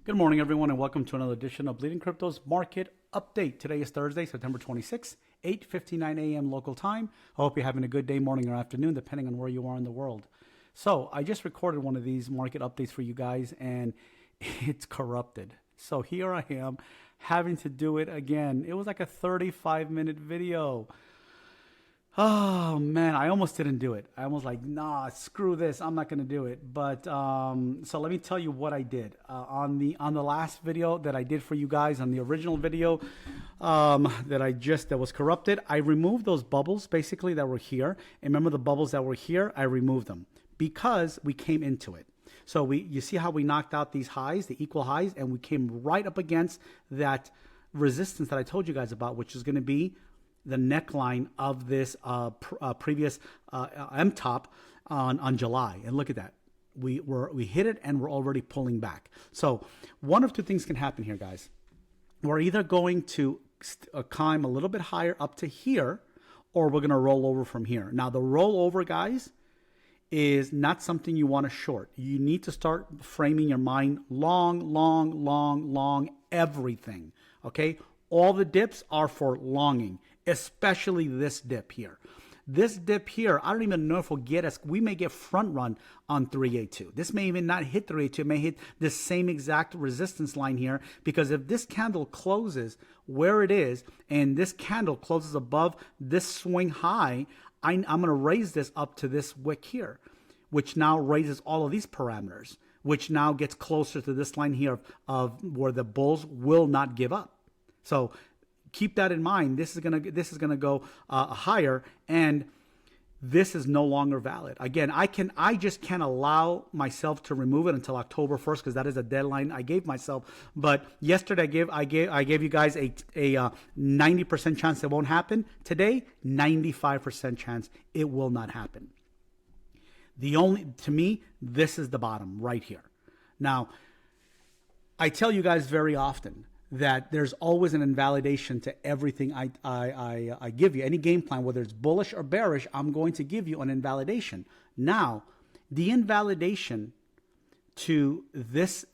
Good morning, everyone, and welcome to another edition of Bleeding Crypto's Market Update. Today is Thursday, September 26th, 8:59 a.m. local time. I hope you're having a good day, morning, or afternoon, depending on where you are in the world. So I just recorded one of these market updates for you guys, and it's corrupted. So here I am having to do it again. It was like a 35-minute video. Oh man, I almost didn't do it. I almost like, nah, screw this. I'm not gonna do it. But so let me tell you what I did on the last video that I did for you guys, on the original video that was corrupted. I removed those bubbles basically that were here. And remember the bubbles that were here? I removed them because we came into it. So you see how we knocked out these highs, the equal highs, and we came right up against that resistance that I told you guys about, which is going to be the neckline of this previous M-top on July. And look at that. We hit it and we're already pulling back. So one of two things can happen here, guys. We're either going to climb a little bit higher up to here, or we're going to roll over from here. Now, the rollover, guys, is not something you want to short. You need to start framing your mind long, everything, okay? All the dips are for longing, especially this dip here. This dip here, I don't even know if we'll get us. We may get front run on 382. This may even not hit 382. It may hit the same exact resistance line here, because if this candle closes where it is and this candle closes above this swing high, I'm going to raise this up to this wick here, which now raises all of these parameters, which now gets closer to this line here of where the bulls will not give up. So keep that in mind. This is gonna go higher, and this is no longer valid. Again, I just can't allow myself to remove it until October 1st, because that is a deadline I gave myself. But yesterday I gave you guys a 90% chance it won't happen. Today, 95% chance it will not happen. To me, this is the bottom right here. Now, I tell you guys very often that there's always an invalidation to everything I give you. Any game plan, whether it's bullish or bearish, I'm going to give you an invalidation. Now, the invalidation to this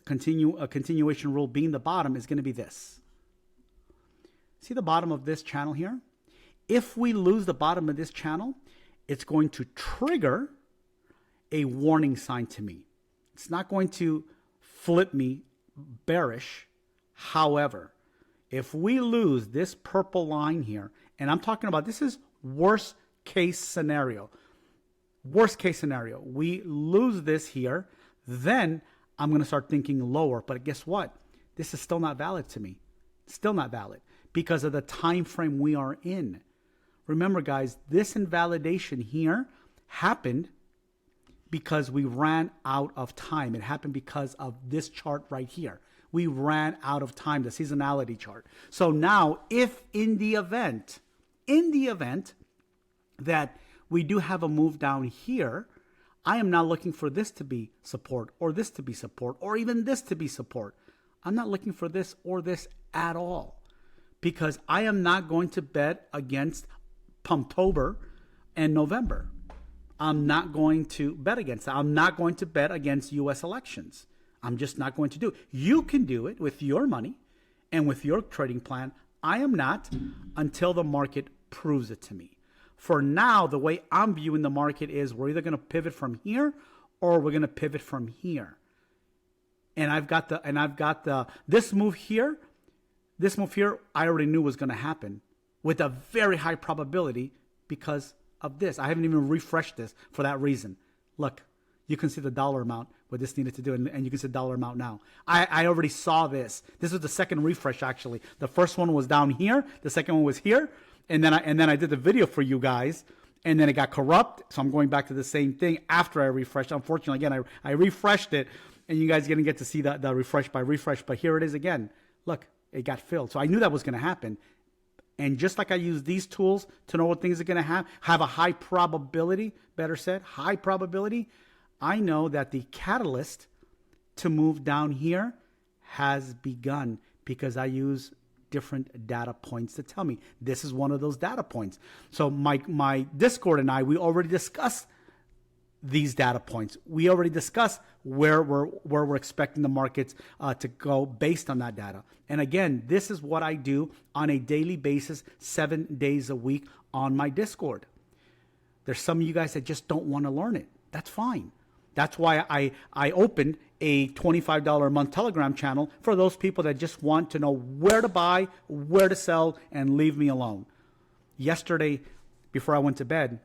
continuation rule being the bottom is going to be this. See the bottom of this channel here? If we lose the bottom of this channel, it's going to trigger a warning sign to me. It's not going to flip me bearish. However, if we lose this purple line here, and I'm talking about, this is worst case scenario. Worst case scenario, we lose this here, then I'm going to start thinking lower. But guess what? This is still not valid to me. Still not valid because of the time frame we are in. Remember, guys, this invalidation here happened because we ran out of time. It happened because of this chart right here. We ran out of time, the seasonality chart. So now, if in the event that we do have a move down here, I am not looking for this to be support, or this to be support, or even this to be support. I'm not looking for this or this at all, because I am not going to bet against Pumptober and November. I'm not going to bet against that. I'm not going to bet against U.S. elections. I'm just not going to do it. You can do it with your money and with your trading plan. I am not, until the market proves it to me. For now, the way I'm viewing the market is we're either going to pivot from here or we're going to pivot from here. And this move here, I already knew was going to happen with a very high probability because of this. I haven't even refreshed this for that reason. Look, you can see the dollar amount what this needed to do, and you can see the dollar amount now. I already saw this. This was the second refresh, actually. The first one was down here. The second one was here. And then I did the video for you guys, and then it got corrupt. So I'm going back to the same thing after I refreshed. Unfortunately, again, I refreshed it, and you guys are going to get to see the refresh by refresh. But here it is again. Look, it got filled. So I knew that was going to happen. And just like I use these tools to know what things are going to have a high probability, better said, high probability, I know that the catalyst to move down here has begun because I use different data points to tell me. This is one of those data points. So my Discord and we already discussed these data points. We already discussed where we're expecting the markets to go based on that data. And again, this is what I do on a daily basis, 7 days a week on my Discord. There's some of you guys that just don't want to learn it. That's fine. That's why I opened a $25 a month Telegram channel for those people that just want to know where to buy, where to sell, and leave me alone. Yesterday, before I went to bed,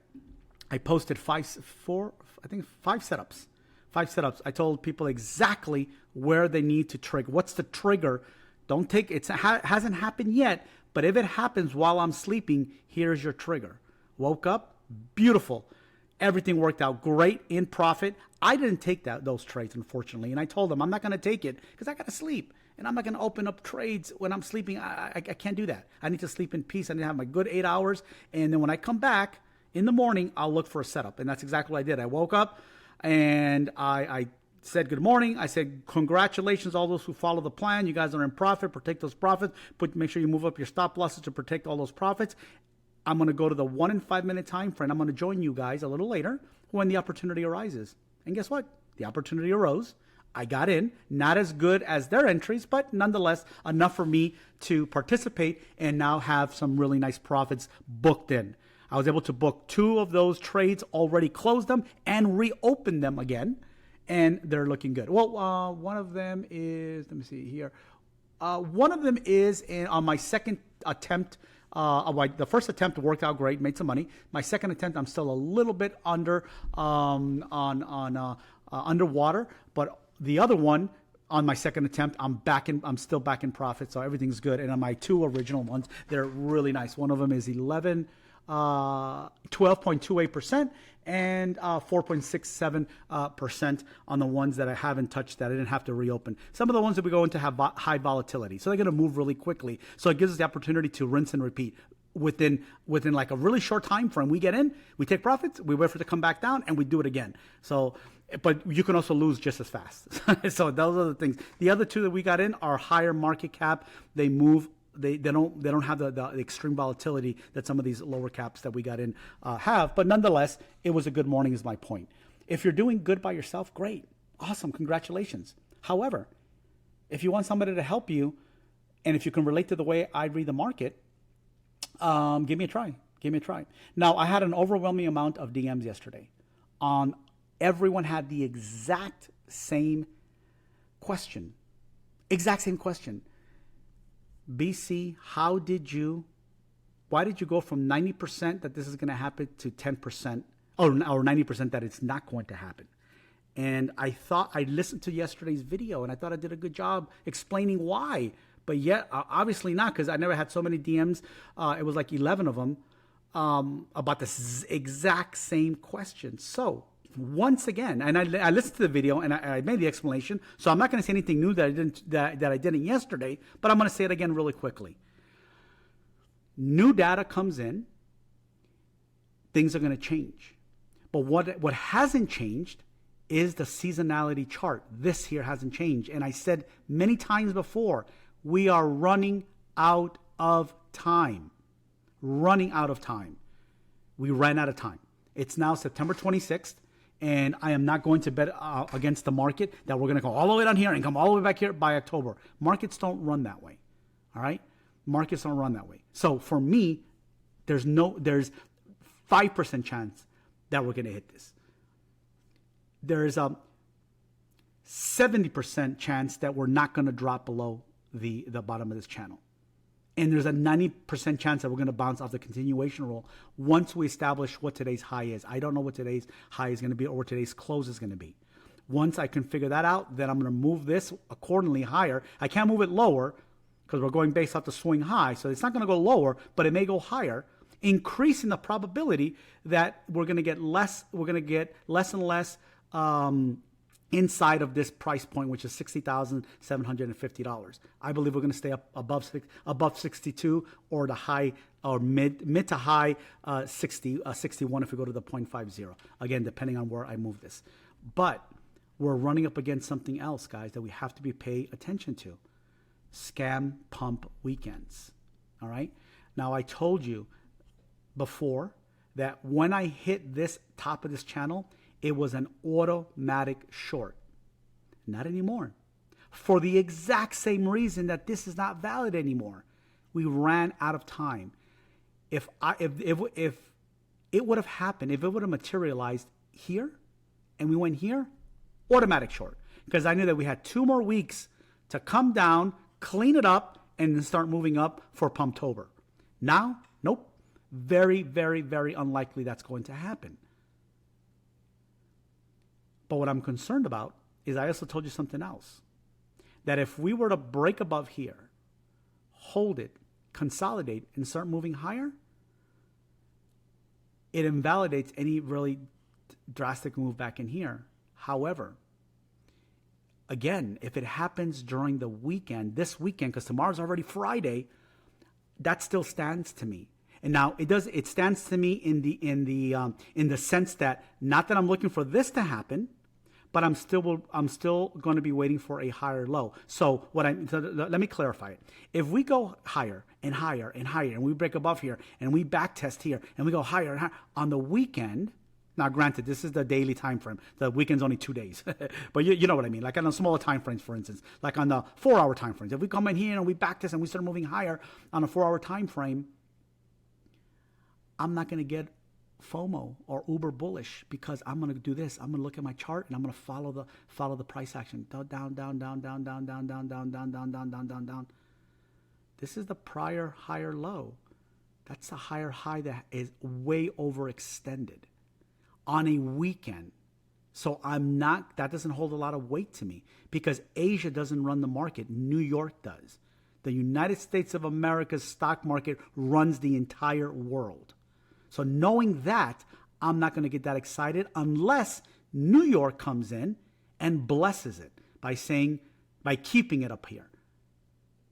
I posted five setups. 5 setups. I told people exactly where they need to trigger. What's the trigger? Don't take it. Hasn't happened yet, but if it happens while I'm sleeping, here's your trigger. Woke up, beautiful. Everything worked out great, in profit. I didn't take those trades, unfortunately, and I told them I'm not going to take it because I got to sleep, and I'm not going to open up trades when I'm sleeping. I can't do that. I need to sleep in peace. I need to have my good 8 hours, and then when I come back in the morning, I'll look for a setup, and that's exactly what I did. I woke up, and I said good morning. I said congratulations, all those who follow the plan. You guys are in profit. Protect those profits. Make sure you move up your stop losses to protect all those profits. I'm going to go to the 1 and 5 minute time frame. I'm going to join you guys a little later when the opportunity arises. And guess what? The opportunity arose. I got in, not as good as their entries, but nonetheless enough for me to participate and now have some really nice profits booked in. I was able to book 2 of those trades, already close them and reopen them again, and they're looking good. Well, one of them is, let me see here. One of them is on my second attempt. The first attempt worked out great, made some money. My second attempt, I'm still a little bit underwater, but the other one, on my second attempt, I'm still back in profit, so everything's good. And on my 2 original ones, they're really nice. One of them is 12.28% and 4.67% on the ones that I haven't touched, that I didn't have to reopen. Some of the ones that we go into have high volatility, so they're going to move really quickly. So it gives us the opportunity to rinse and repeat within like a really short time frame. We get in, we take profits, we wait for it to come back down, and we do it again. So, but you can also lose just as fast. So those are the things. The other 2 that we got in are higher market cap. They move. They don't have the extreme volatility that some of these lower caps that we got in have. But nonetheless, it was a good morning is my point. If you're doing good by yourself, great. Awesome. Congratulations. However, if you want somebody to help you, and if you can relate to the way I read the market, give me a try. Give me a try. Now, I had an overwhelming amount of DMs yesterday. Everyone had the exact same question. Exact same question. BC, why did you go from 90% that this is going to happen to 10% or 90% that it's not going to happen? And I listened to yesterday's video and I thought I did a good job explaining why, but yet obviously not, because I never had so many DMs. It was like 11 of them about the exact same question. So once again, and I listened to the video and I made the explanation, so I'm not going to say anything new that I didn't yesterday, but I'm going to say it again really quickly. New data comes in, things are going to change. But what hasn't changed is the seasonality chart. This here hasn't changed. And I said many times before, we are running out of time. Running out of time. We ran out of time. It's now September 26th. And I am not going to bet against the market that we're going to go all the way down here and come all the way back here by October. Markets don't run that way. All right? Markets don't run that way. So for me, there's 5% chance that we're going to hit this. There's a 70% chance that we're not going to drop below the bottom of this channel. And there's a 90% chance that we're going to bounce off the continuation roll once we establish what today's high is. I don't know what today's high is going to be or what today's close is going to be. Once I can figure that out, then I'm going to move this accordingly higher. I can't move it lower because we're going based off the swing high. So it's not going to go lower, but it may go higher, increasing the probability that we're going to get less and less inside of this price point, which is $60,750. I believe we're going to stay up above 62 or the high or mid to high 61 if we go to the 0.50. Again, depending on where I move this. But we're running up against something else, guys, that we have to be paying attention to. Scam pump weekends. All right. Now, I told you before that when I hit this top of this channel, It was an automatic short. Not anymore. For the exact same reason that this is not valid anymore. We ran out of time. If it would have happened, if it would have materialized here and we went here, automatic short. Because I knew that we had 2 more weeks to come down, clean it up, and then start moving up for Pumptober. Now, nope. Very, very, very unlikely that's going to happen. But what I'm concerned about is I also told you something else. That if we were to break above here, hold it, consolidate, and start moving higher, it invalidates any really drastic move back in here. However, again, if it happens during the weekend, this weekend, because tomorrow's already Friday, that still stands to me. And now it stands to me in the sense that not that I'm looking for this to happen, but I'm still going to be waiting for a higher low. So let me clarify it. If we go higher and higher and higher, and we break above here, and we back test here, and we go higher and higher on the weekend. Now, granted, this is the daily time frame. The weekend's only 2 days, but you know what I mean. Like on the smaller time frames, for instance, like on the 4-hour time frames. If we come in here and we back test and we start moving higher on a 4-hour time frame, I'm not going to get FOMO or uber bullish because I'm going to do this. I'm going to look at my chart and I'm going to follow the price action. Down, down, down, down, down, down, down, down, down, down, down, down, down, down. This is the prior higher low. That's a higher high that is way overextended on a weekend. So that doesn't hold a lot of weight to me because Asia doesn't run the market. New York does. The United States of America's stock market runs the entire world. So knowing that, I'm not going to get that excited unless New York comes in and blesses it by keeping it up here.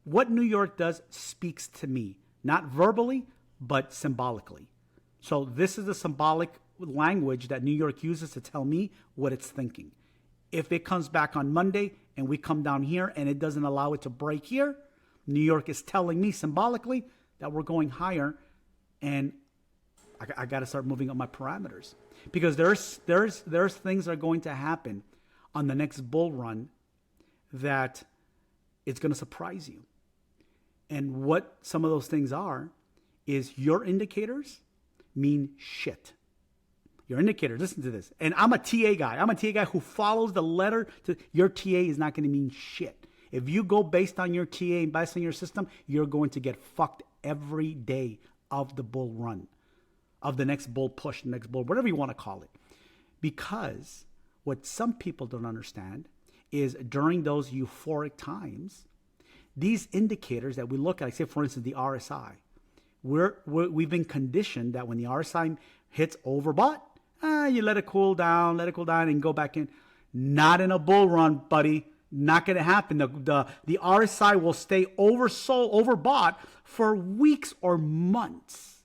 What New York does speaks to me, not verbally, but symbolically. So this is the symbolic language that New York uses to tell me what it's thinking. If it comes back on Monday and we come down here and it doesn't allow it to break here, New York is telling me symbolically that we're going higher, and I got to start moving up my parameters because there's things that are going to happen on the next bull run that it's going to surprise you. And what some of those things are is your indicators mean shit. Your indicators, listen to this. And I'm a TA guy. I'm a TA guy who follows the letter. Your TA is not going to mean shit. If you go based on your TA and based on your system, you're going to get fucked every day of the bull run, of the next bull push, the next bull, whatever you want to call it. Because what some people don't understand is during those euphoric times, these indicators that we look at, like say for instance the RSI, we've been conditioned that when the RSI hits overbought, you let it cool down and go back in. Not in a bull run, buddy. Not going to happen. The RSI will stay overbought for weeks or months.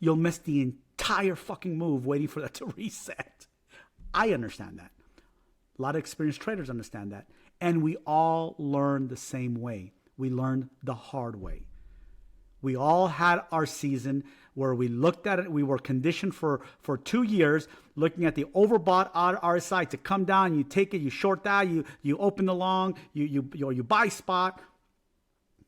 You'll miss the entire fucking move waiting for that to reset. I understand that. A lot of experienced traders understand that. And we all learn the same way. We learned the hard way. We all had our season where we looked at it. We were conditioned for 2 years looking at the overbought RSI to come down. You take it, you short that, you open the long, you buy spot.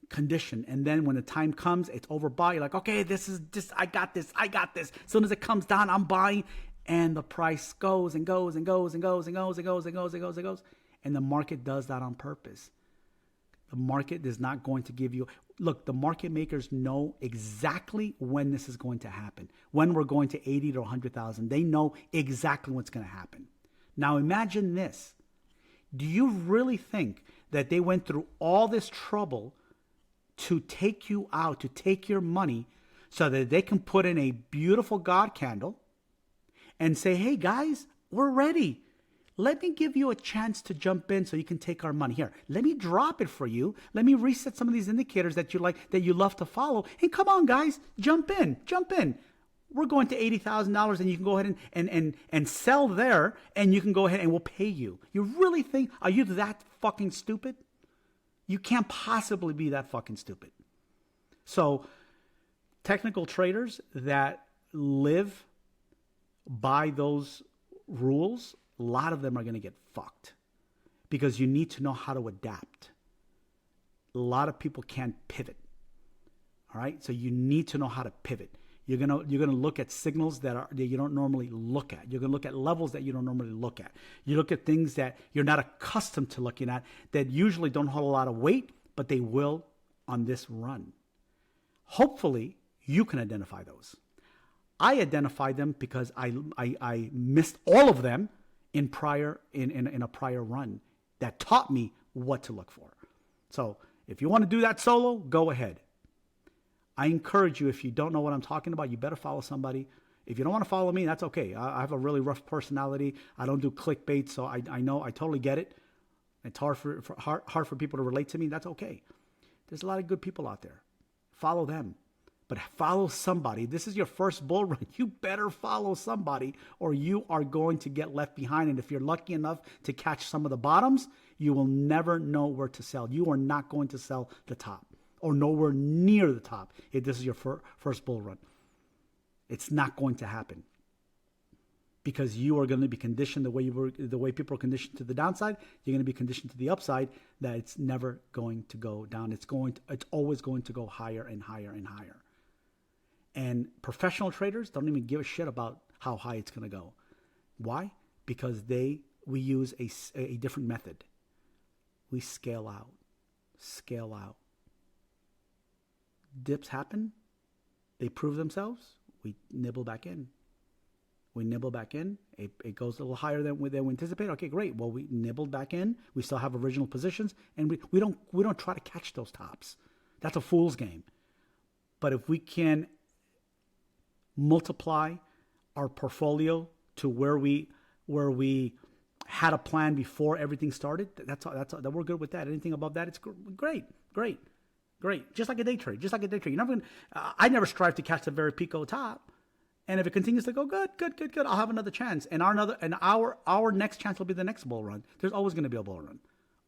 Condition. And then when the time comes, it's overbought. You're like, okay, this is just, I got this. As soon as it comes down, I'm buying. And the price goes and goes and goes and goes and goes and goes and goes and goes and goes. And the market does that on purpose. The market is not going to give you, look, the market makers know exactly when this is going to happen. When we're going to 80 to 100,000, they know exactly what's going to happen. Now imagine this. Do you really think that they went through all this trouble to take you out, to take your money so that they can put in a beautiful God candle and say, hey guys, we're ready. Let me give you a chance to jump in so you can take our money. Here, let me drop it for you. Let me reset some of these indicators that you like, that you love to follow. And come on, guys, jump in. We're going to $80,000 and you can go ahead and sell there and you can go ahead and we'll pay you. You really think, are you that fucking stupid? You can't possibly be that fucking stupid. So technical traders that live by those rules, a lot of them are going to get fucked because you need to know how to adapt. A lot of people can't pivot. All right, so you need to know how to pivot. You're gonna look at signals that you don't normally look at. You're gonna look at levels that you don't normally look at. You look at things that you're not accustomed to looking at that usually don't hold a lot of weight, but they will on this run. Hopefully, you can identify those. I identified them because I missed all of them in a prior run that taught me what to look for. So if you want to do that solo, go ahead. I encourage you, if you don't know what I'm talking about, you better follow somebody. If you don't want to follow me, that's okay. I have a really rough personality. I don't do clickbait, so I know, I totally get it. It's hard for people to relate to me. That's okay. There's a lot of good people out there. Follow them. But follow somebody. This is your first bull run. You better follow somebody or you are going to get left behind. And if you're lucky enough to catch some of the bottoms, you will never know where to sell. You are not going to sell the top or nowhere near the top if this is your first bull run. It's not going to happen because you are going to be conditioned the way people are conditioned to the downside. You're going to be conditioned to the upside that it's never going to go down. It's always going to go higher and higher and higher. And professional traders don't even give a shit about how high it's going to go. Why? Because we use a different method. We scale out. Scale out. Dips happen. They prove themselves. We nibble back in. We nibble back in. It goes a little higher than we anticipate. Okay, great. Well, we nibbled back in. We still have original positions, and we don't try to catch those tops. That's a fool's game. But if we can multiply our portfolio to where we had a plan before everything started, that's we're good with that. Anything above that, it's great. Just like a day trade. You're never I never strive to catch the very peak of the top. And if it continues to go good, I'll have another chance. And our next chance will be the next bull run. There's always going to be a bull run.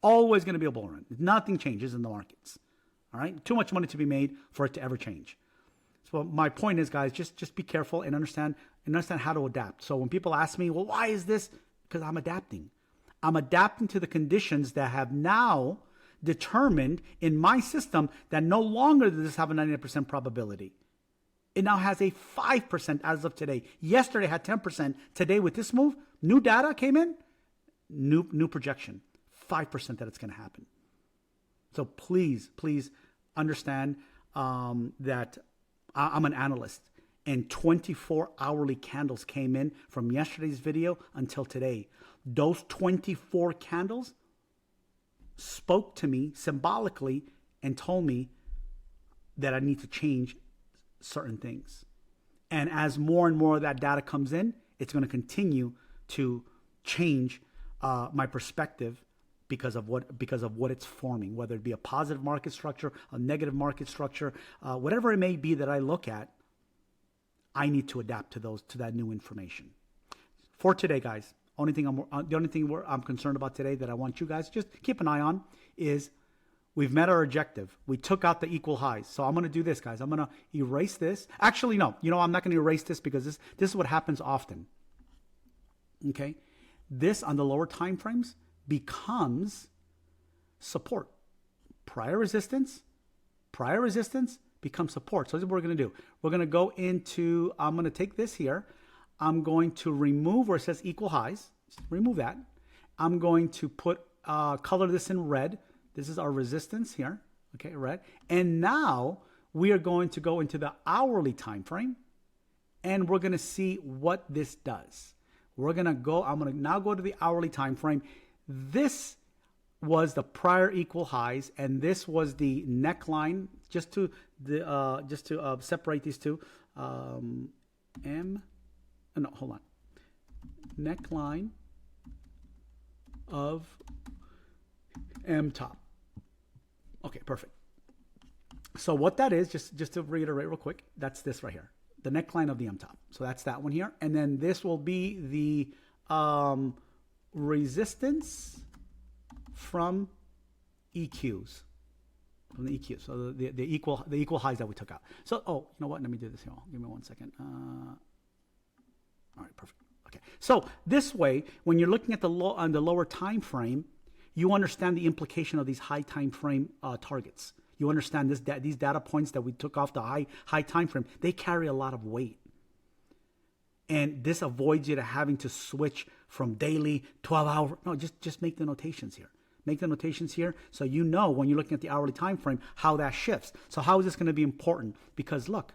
Always going to be a bull run. Nothing changes in the markets. All right? Too much money to be made for it to ever change. So my point is, guys, just be careful and understand how to adapt. So when people ask me, well, why is this? Because I'm adapting. I'm adapting to the conditions that have now determined in my system that no longer does this have a 99% probability. It now has a 5% as of today. Yesterday had 10%. Today with this move, new data came in, new projection, 5% that it's going to happen. So please understand that I'm an analyst, and 24 hourly candles came in from yesterday's video until today. Those 24 candles spoke to me symbolically and told me that I need to change certain things. And as more and more of that data comes in, it's going to continue to change my perspective because of what it's forming, whether it be a positive market structure, a negative market structure, whatever it may be that I look at, I need to adapt to that new information. For today, guys, the only thing I'm concerned about today that I want you guys just keep an eye on is we've met our objective. We took out the equal highs. So I'm going to do this, guys. I'm going to erase this. Actually, no. I'm not going to erase this because this is what happens often. Okay? This on the lower time frames becomes support. Prior resistance becomes support. So this is what we're going to do. We're going to go into, I'm going to take this here. I'm going to remove where it says equal highs. Remove that. I'm going to color this in red. This is our resistance here. Okay, red. And now we are going to go into the hourly time frame and we're going to see what this does. I'm going to now go to the hourly time frame. This was the prior equal highs, and this was the neckline. Just to separate these two, neckline of M top. Okay, perfect. So what that is, just to reiterate real quick, that's this right here, the neckline of the M top. So that's that one here, and then this will be the resistance from EQs. From the EQ, so the equal highs that we took out. So, you know what? Let me do this here. Give me 1 second. All right, perfect. Okay. So this way, when you're looking at the on the lower time frame, you understand the implication of these high time frame targets. You understand these data points that we took off the high time frame, they carry a lot of weight. And this avoids you to having to switch from daily, 12-hour. No, just make the notations here. Make the notations here so you know when you're looking at the hourly time frame how that shifts. So how is this going to be important? Because look,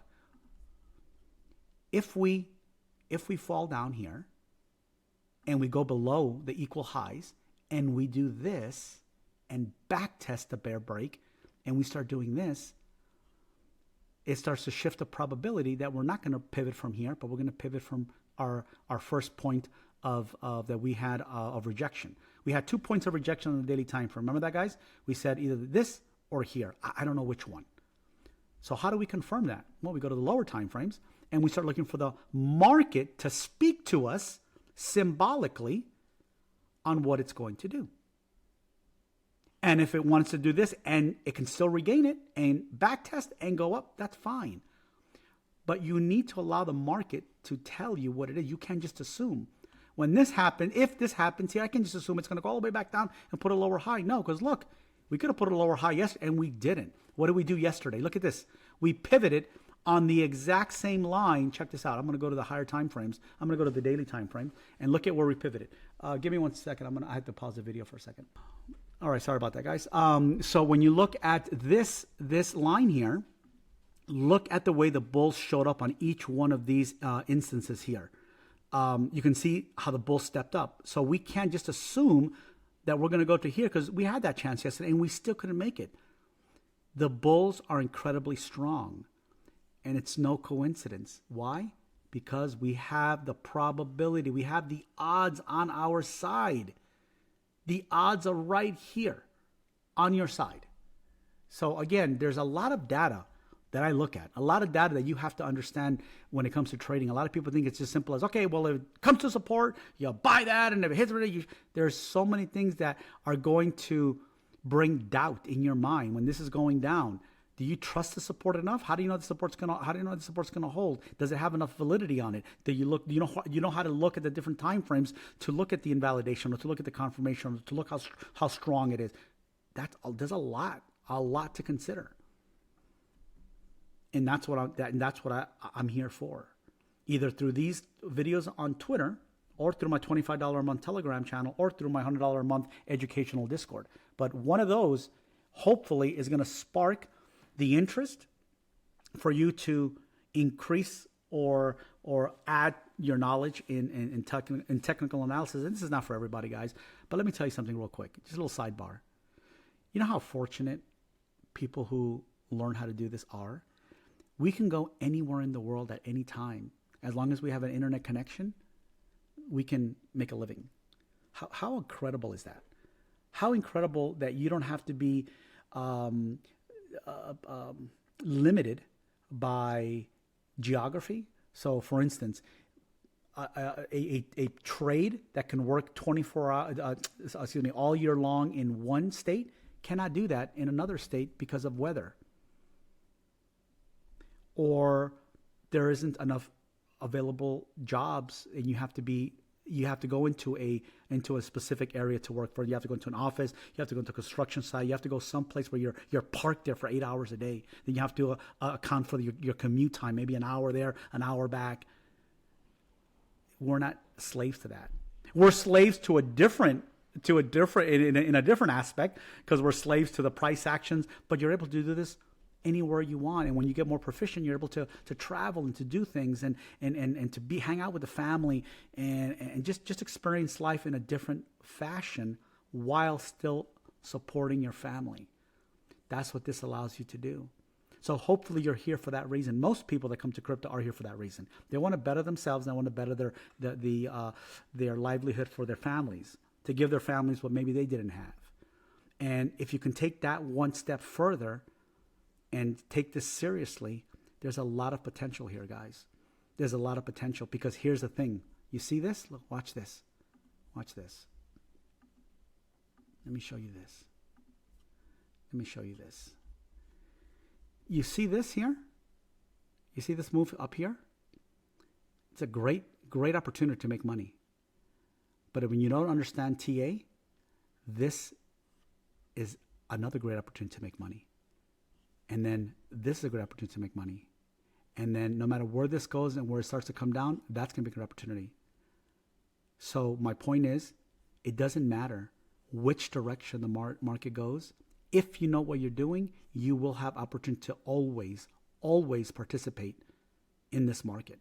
if we fall down here and we go below the equal highs and we do this and back test the bear break and we start doing this, it starts to shift the probability that we're not going to pivot from here, but we're going to pivot from our first point of that we had of rejection. We had 2 points of rejection on the daily time frame. Remember that, guys? We said either this or here. I don't know which one. So how do we confirm that? Well, we go to the lower time frames and we start looking for the market to speak to us symbolically on what it's going to do. And if it wants to do this and it can still regain it and back test and go up, that's fine. But you need to allow the market to tell you what it is. You can't just assume. When this happens, if this happens here, I can just assume it's going to go all the way back down and put a lower high. No, because look, we could have put a lower high yesterday and we didn't. What did we do yesterday? Look at this. We pivoted on the exact same line. Check this out. I'm going to go to the higher time frames. I'm going to go to the daily time frame and look at where we pivoted. Give me 1 second. I have to pause the video for a second. All right, sorry about that, guys. So when you look at this line here, look at the way the bulls showed up on each one of these instances here. You can see how the bull stepped up. So we can't just assume that we're going to go to here because we had that chance yesterday and we still couldn't make it. The bulls are incredibly strong and it's no coincidence. Why? Because we have the probability, we have the odds on our side. The odds are right here on your side. So again, there's a lot of data that I look at, a lot of data that you have to understand when it comes to trading. A lot of people think it's as simple as, okay, well, if it comes to support, you buy that, and if it hits it, there's so many things that are going to bring doubt in your mind when this is going down. Do you trust the support enough? How do you know the support's gonna hold? Does it have enough validity on it? Do you look? You know how to look at the different time frames to look at the invalidation or to look at the confirmation or to look how strong it is. There's a lot to consider. And that's what I'm here for. Either through these videos on Twitter or through my $25 a month Telegram channel or through my $100 a month educational Discord. But one of those hopefully is going to spark the interest for you to increase or add your knowledge in technical analysis. And this is not for everybody, guys. But let me tell you something real quick. Just a little sidebar. You know how fortunate people who learn how to do this are? We can go anywhere in the world at any time. As long as we have an internet connection, we can make a living. How incredible is that? How incredible that you don't have to be limited by geography. So, for instance, a trade that can work 24 hours, all year long in one state cannot do that in another state because of weather. Or there isn't enough available jobs, and you have to go into a specific area to work for. You have to go into an office. You have to go into a construction site. You have to go someplace where you're parked there for 8 hours a day. Then you have to account for your commute time, maybe an hour there, an hour back. We're not slaves to that. We're slaves to a different in a different aspect because we're slaves to the price actions. But you're able to do this anywhere you want, and when you get more proficient, you're able to travel and to do things and to hang out with the family and just experience life in a different fashion while still supporting your family. That's what this allows you to do. So hopefully you're here for that reason. Most people that come to crypto are here for that reason. They want to better themselves. They want to better their livelihood for their families, to give their families what maybe they didn't have. And if you can take that one step further and take this seriously, there's a lot of potential here, guys. There's a lot of potential because here's the thing. You see this? Look, watch this. Watch this. Let me show you this. Let me show you this. You see this here? You see this move up here? It's a great great opportunity to make money. But when you don't understand TA, this is another great opportunity to make money. And then this is a great opportunity to make money. And then no matter where this goes and where it starts to come down, that's going to be a good opportunity. So my point is, it doesn't matter which direction the market goes. If you know what you're doing, you will have opportunity to always participate in this market.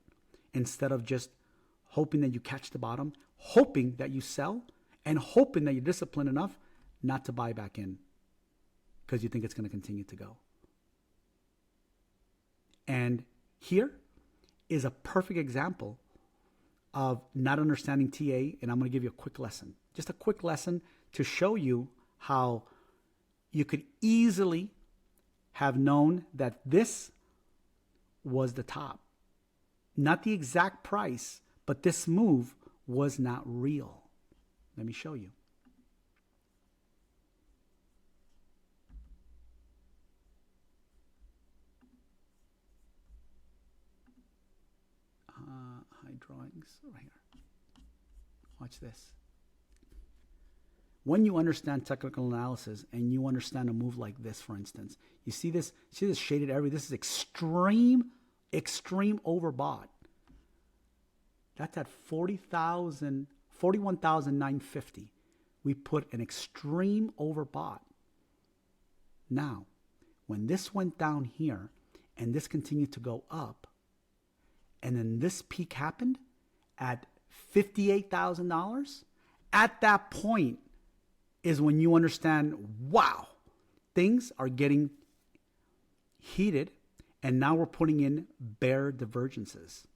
Instead of just hoping that you catch the bottom, hoping that you sell, and hoping that you're disciplined enough not to buy back in because you think it's going to continue to go. And here is a perfect example of not understanding TA, and I'm going to give you a quick lesson. Just a quick lesson to show you how you could easily have known that this was the top. Not the exact price, but this move was not real. Let me show you. High drawings right here. Watch this. When you understand technical analysis and you understand a move like this, for instance, you see this shaded area. This is extreme overbought. That's at 41,950. We put an extreme overbought. Now, when this went down here and this continued to go up, and then this peak happened at $58,000, at that point is when you understand, wow, things are getting heated, and now we're putting in bear divergences.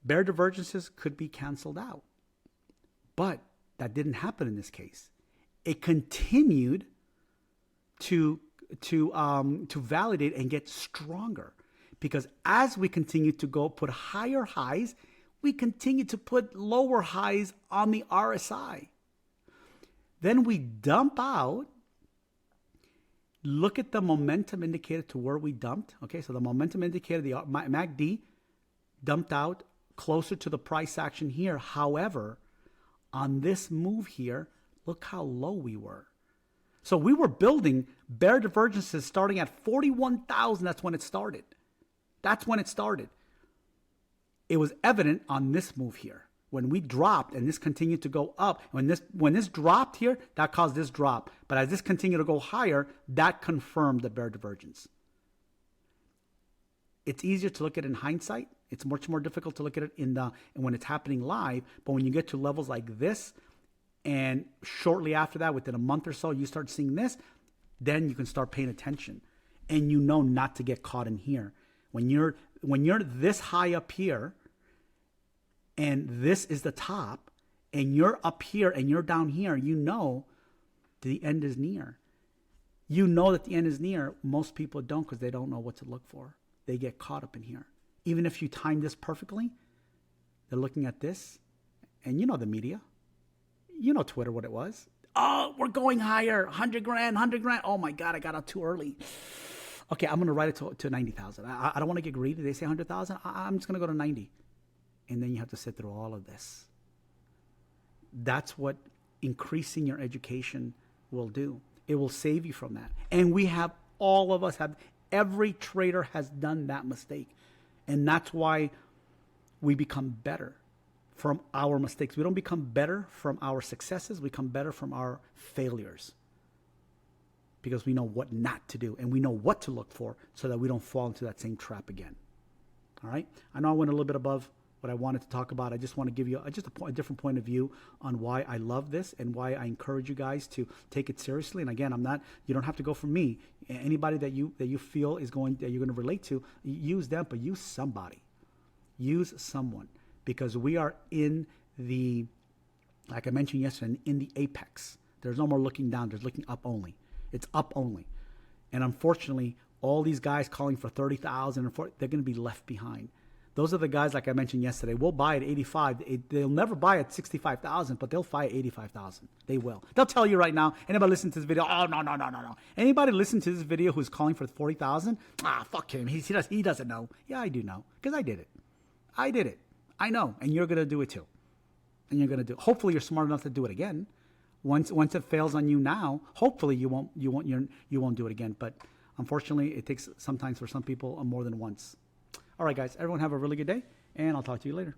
Bear divergences could be canceled out, but that didn't happen in this case. It continued to validate and get stronger, because as we continue to go put higher highs, we continue to put lower highs on the RSI. Then we dump out. Look at the momentum indicator to where we dumped. Okay, so the momentum indicator, the MACD, dumped out closer to the price action here. However, on this move here, look how low we were. So we were building bear divergences starting at 41,000. That's when it started. That's when it started. It was evident on this move here. When we dropped and this continued to go up, when this dropped here, that caused this drop. But as this continued to go higher, that confirmed the bear divergence. It's easier to look at it in hindsight. It's much more difficult to look at it when it's happening live. But when you get to levels like this, and shortly after that, within a month or so, you start seeing this, then you can start paying attention, and you know not to get caught in here. When you're this high up here, and this is the top, and you're up here and you're down here, you know the end is near. You know that the end is near. Most people don't, because they don't know what to look for. They get caught up in here. Even if you time this perfectly, they're looking at this, and you know the media. You know Twitter, what it was. Oh, we're going higher, 100 grand. Oh my God, I got out too early. Okay, I'm going to write it to 90,000. I don't want to get greedy. They say 100,000. I'm just going to go to 90. And then you have to sit through all of this. That's what increasing your education will do. It will save you from that. And all of us have, every trader has done that mistake. And that's why we become better from our mistakes. We don't become better from our successes. We become better from our failures. Because we know what not to do, and we know what to look for so that we don't fall into that same trap again. All right? I know I went a little bit above what I wanted to talk about. I just want to give you a different point of view on why I love this and why I encourage you guys to take it seriously. And again, you don't have to go for me. Anybody that you feel that you're going to relate to, use them, but use somebody. Use someone, because we are in the, like I mentioned yesterday, in the apex. There's no more looking down. There's looking up only. It's up only. And unfortunately, all these guys calling for 30,000, they're going to be left behind. Those are the guys, like I mentioned yesterday, will buy at 85. They'll never buy at 65,000, but they'll buy at 85,000. They will. They'll tell you right now, anybody listen to this video, oh, no. Anybody listen to this video who's calling for 40,000? Fuck him. He doesn't know. Yeah, I do know, because I did it. I know, and you're going to do it too. And you're going to do. Hopefully, you're smart enough to do it again. Once it fails on you now, hopefully you won't do it again. But unfortunately, it takes sometimes for some people more than once. All right, guys. Everyone have a really good day, and I'll talk to you later.